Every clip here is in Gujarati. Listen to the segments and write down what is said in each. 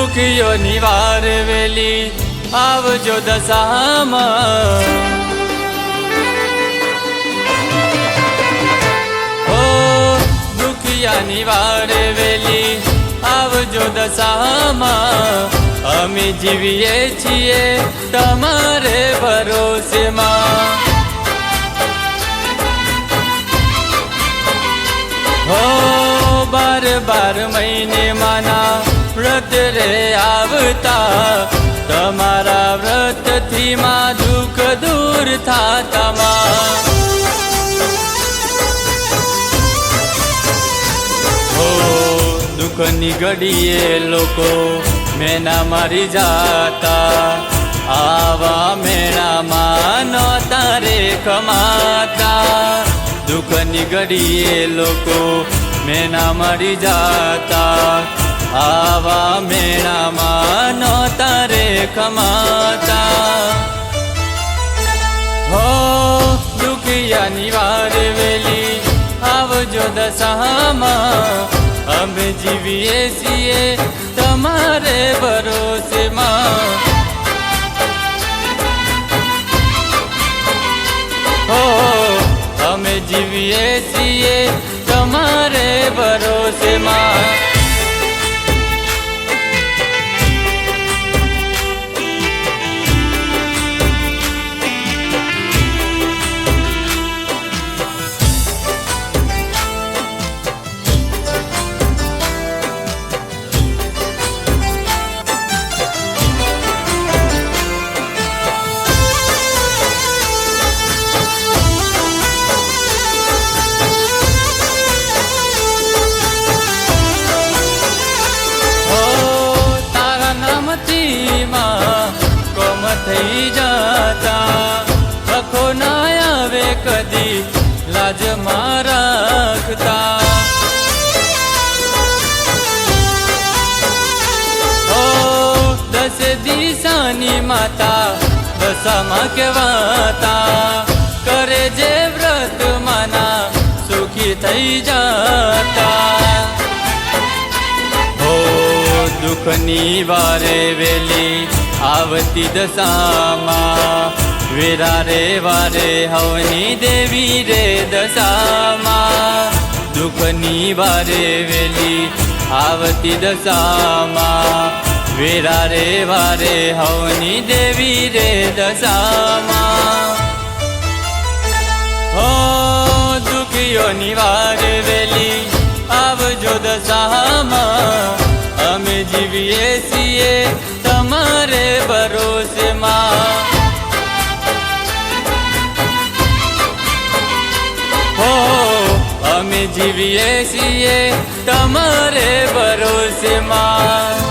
દુખીઓની વાર વેલી આવજો દશામાં ઓ દુખિયાની વાર વેલી આવજો દશામાં અમે જીવીએ છીએ તમારે ભરોસેમાં હો બાર બાર મહિને માના વ્રત રે આવતા તમારા વ્રતથી માં દુઃખ દૂર થાતામાં હો દુઃખની ઘડીએ લોકો મેના મારી જાતા આવા મેળામાં નહોતા રે કમાતા દુઃખની ઘડીએ લોકો મેના મારી જાતા આવા મેળામાં નહોતા રે કમાતા હો દુખિયાની વાર વેલી આવજો દશામાં અમે જીવીએ છીએ તમારે ભરોસેમાં હો અમે જીવીએ છીએ તમારે ભરોસેમાં થઈ જાતા લખો ના આવે કદી લાજમાં રાખતા ઓ દસ દિશાની માતા દશામાં કહેવાતા કરે જે વ્રત માના સુખી થઈ જાતા ઓ દુઃખની વારે વેલી આવતી દશામાં વેરા રે વારે હવની દેવી રે દશામાં દુઃખની વારે વેલી આવતી દશામાં વેરા રે વારે હવની દેવી રે દશામાં હો દુખીઓની વાર વેલી આવજો દશામાં અમે જીવીએ છીએ તમારે ભરોસેમાં હો અમે જીવીએ છીએ તમારે ભરોસેમાં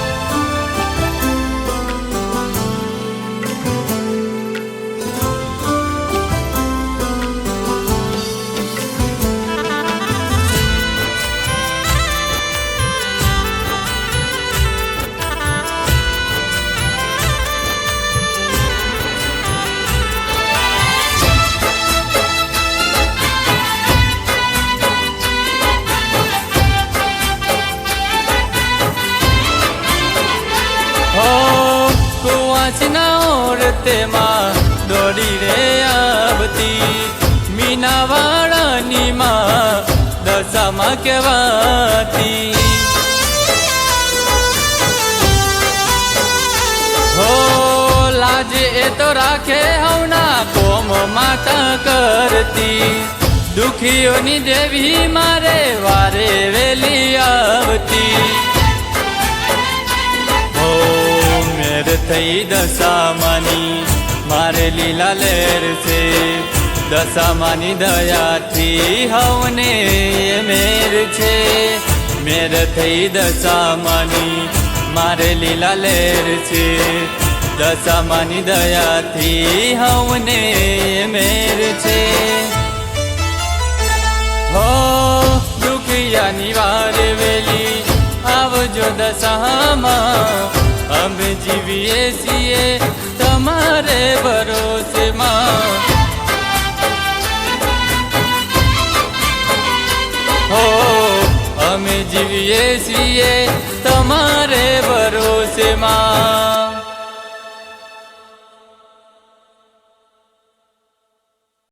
તેમાં દોડી રે આવતી મીનાવાળાની માં દશામાં કહેવાતી હો લાજ એ તો રાખે હવના કોમ માતા કરતી દુખીઓની દેવી મારે વારે વેલી આવતી મેર થઈ દશામાની મારે લીલા લેર છે દશામાની દયાથી હવને મેર છે મેર થઈ દશામાની મારે લીલા લેર છે દશામાની દયાથી હવને મેર છે હો દુખિયાની વાર વેલી આવજો દશામાં અમે જીવીએ છીએ તમારે ભરોસેમાં હો અમે જીવીએ છીએ તમારે ભરોસે માં.